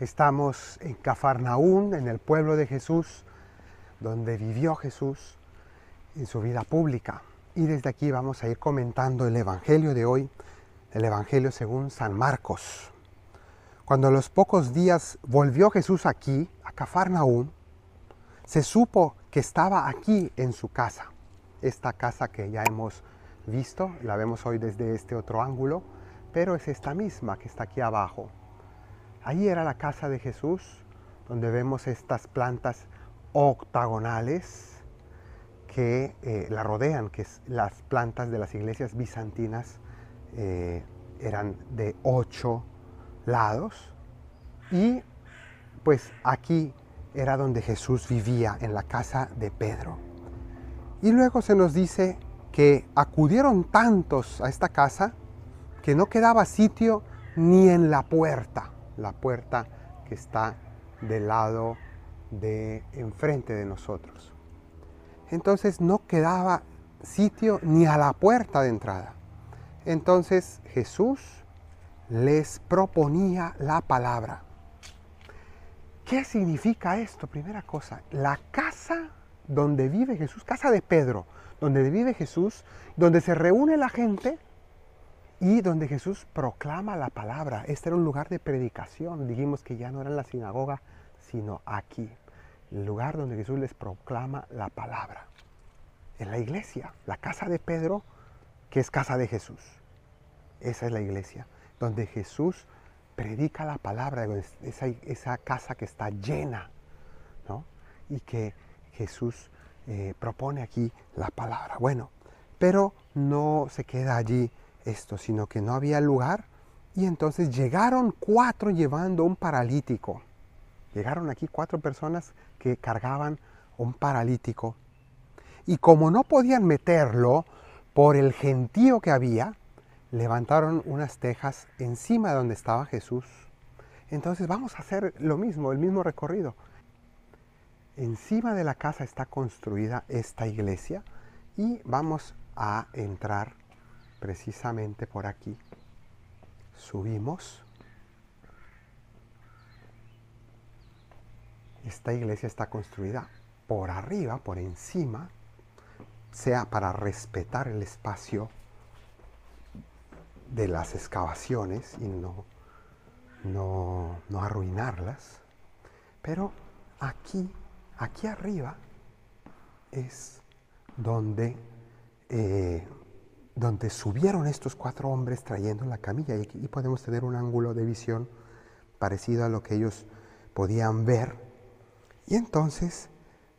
Estamos en Cafarnaún, en el pueblo de Jesús, donde vivió Jesús en su vida pública. Y desde aquí vamos a ir comentando el Evangelio de hoy, el Evangelio según San Marcos. Cuando a los pocos días volvió Jesús aquí, a Cafarnaún, se supo que estaba aquí en su casa. Esta casa que ya hemos visto, la vemos hoy desde este otro ángulo, pero es esta misma que está aquí abajo. Ahí era la casa de Jesús, donde vemos estas plantas octagonales que la rodean, que las plantas de las iglesias bizantinas eran de 8 lados. Y pues aquí era donde Jesús vivía, en la casa de Pedro. Y luego se nos dice que acudieron tantos a esta casa que no quedaba sitio ni en la puerta que está del lado de enfrente de nosotros. Entonces no quedaba sitio ni a la puerta de entrada. Entonces Jesús les proponía la palabra. ¿Qué significa esto? Primera cosa, la casa donde vive Jesús, casa de Pedro, donde vive Jesús, donde se reúne la gente y donde Jesús proclama la palabra. Este era un lugar de predicación. Dijimos que ya no era en la sinagoga, sino aquí. El lugar donde Jesús les proclama la palabra. En la iglesia, la casa de Pedro, que es casa de Jesús. Esa es la iglesia, donde Jesús predica la palabra, esa casa que está llena, ¿no? Y que Jesús propone aquí la palabra. Bueno, pero no se queda allí esto, sino que no había lugar, y entonces llegaron 4 llevando un paralítico. Llegaron aquí 4 personas que cargaban un paralítico, y como no podían meterlo por el gentío que había, levantaron unas tejas encima de donde estaba Jesús. Entonces vamos a hacer lo mismo, el mismo recorrido. Encima de la casa está construida esta iglesia y vamos a entrar precisamente por aquí. Subimos. Esta iglesia está construida por arriba, por encima, sea para respetar el espacio de las excavaciones y no arruinarlas. Pero aquí arriba es donde subieron estos 4 hombres trayendo la camilla, y aquí podemos tener un ángulo de visión parecido a lo que ellos podían ver. Y entonces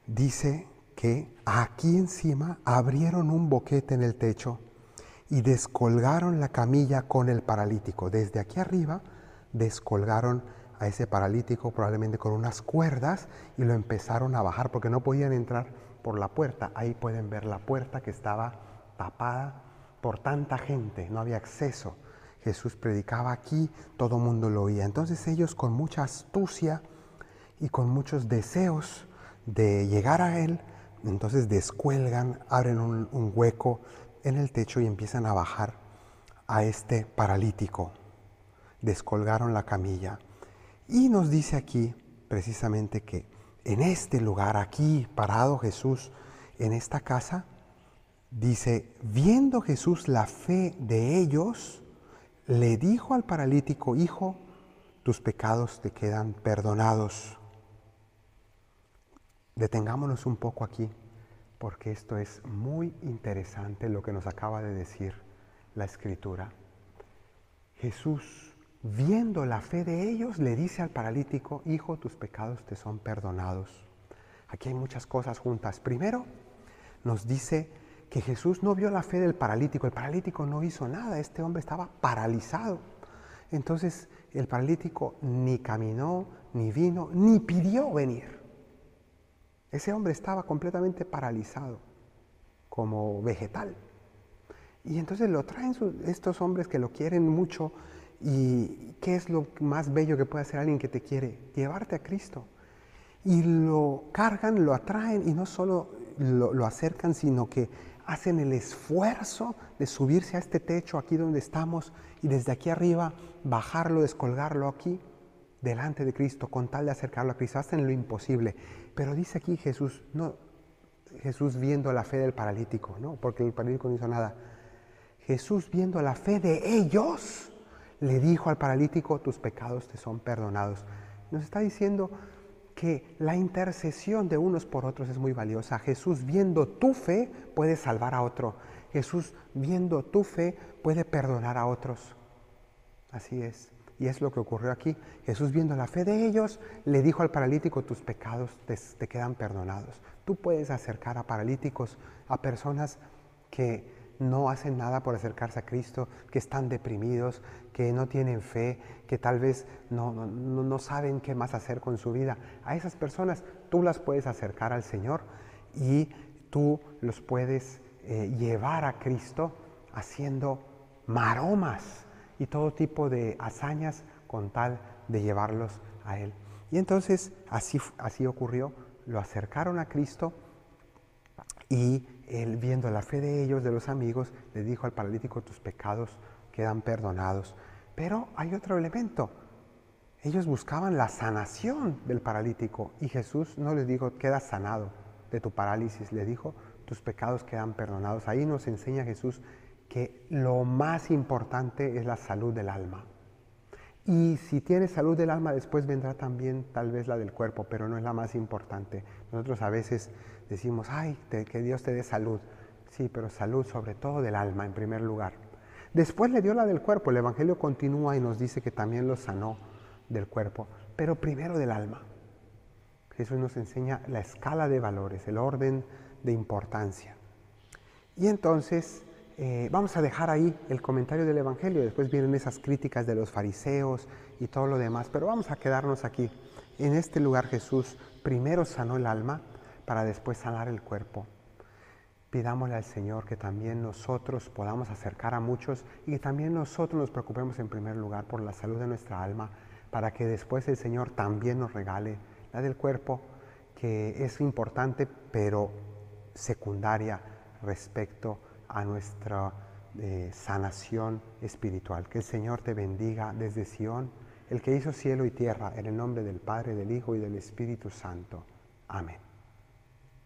dice que aquí encima abrieron un boquete en el techo y descolgaron la camilla con el paralítico. Desde aquí arriba descolgaron a ese paralítico, probablemente con unas cuerdas, y lo empezaron a bajar porque no podían entrar por la puerta. Ahí pueden ver la puerta que estaba tapada por tanta gente, no había acceso. Jesús predicaba aquí, todo el mundo lo oía. Entonces ellos, con mucha astucia y con muchos deseos de llegar a él, entonces descuelgan, abren un hueco en el techo y empiezan a bajar a este paralítico. Descolgaron la camilla. Y nos dice aquí precisamente que en este lugar, aquí parado Jesús en esta casa, dice, viendo Jesús la fe de ellos, le dijo al paralítico: hijo, tus pecados te quedan perdonados. Detengámonos un poco aquí, porque esto es muy interesante lo que nos acaba de decir la Escritura. Jesús, viendo la fe de ellos, le dice al paralítico: hijo, tus pecados te son perdonados. Aquí hay muchas cosas juntas. Primero, nos dice que Jesús no vio la fe del paralítico. El paralítico no hizo nada, este hombre estaba paralizado. Entonces el paralítico ni caminó, ni vino, ni pidió venir. Ese hombre estaba completamente paralizado, como vegetal. Y entonces lo traen estos hombres que lo quieren mucho. ¿Y qué es lo más bello que puede hacer alguien que te quiere? Llevarte a Cristo. Y lo cargan, lo atraen, y no solo lo acercan, sino que hacen el esfuerzo de subirse a este techo aquí donde estamos, y desde aquí arriba bajarlo, descolgarlo aquí. delante de Cristo con tal de acercarlo a Cristo, hacen lo imposible. Pero dice aquí Jesús, no, Jesús viendo la fe del paralítico, ¿no? Porque el paralítico no hizo nada. Jesús viendo la fe de ellos, le dijo al paralítico, tus pecados te son perdonados. Nos está diciendo que la intercesión de unos por otros es muy valiosa. Jesús viendo tu fe puede salvar a otro. Jesús viendo tu fe puede perdonar a otros. Así es. Y es lo que ocurrió aquí. Jesús viendo la fe de ellos, le dijo al paralítico, tus pecados te quedan perdonados. Tú puedes acercar a paralíticos, a personas que no hacen nada por acercarse a Cristo, que están deprimidos, que no tienen fe, que tal vez no saben qué más hacer con su vida. A esas personas tú las puedes acercar al Señor y tú los puedes llevar a Cristo haciendo maromas y todo tipo de hazañas con tal de llevarlos a Él. Y entonces así ocurrió, lo acercaron a Cristo y Él, viendo la fe de ellos, de los amigos, le dijo al paralítico, tus pecados quedan perdonados. Pero hay otro elemento. Ellos buscaban la sanación del paralítico y Jesús no les dijo, quedas sanado de tu parálisis, le dijo, tus pecados quedan perdonados. Ahí nos enseña Jesús que lo más importante es la salud del alma. Y si tienes salud del alma, después vendrá también tal vez la del cuerpo, pero no es la más importante. Nosotros a veces decimos, ay, que Dios te dé salud. Sí, pero salud sobre todo del alma en primer lugar. Después le dio la del cuerpo. El Evangelio continúa y nos dice que también lo sanó del cuerpo, pero primero del alma. Jesús nos enseña la escala de valores, el orden de importancia. Y entonces vamos a dejar ahí el comentario del Evangelio. Después vienen esas críticas de los fariseos y todo lo demás, pero vamos a quedarnos aquí. En este lugar Jesús primero sanó el alma para después sanar el cuerpo. Pidámosle al Señor que también nosotros podamos acercar a muchos y que también nosotros nos preocupemos en primer lugar por la salud de nuestra alma, para que después el Señor también nos regale la del cuerpo, que es importante pero secundaria respecto a nuestra sanación espiritual. Que el Señor te bendiga desde Sion, el que hizo cielo y tierra, en el nombre del Padre, del Hijo y del Espíritu Santo. Amén.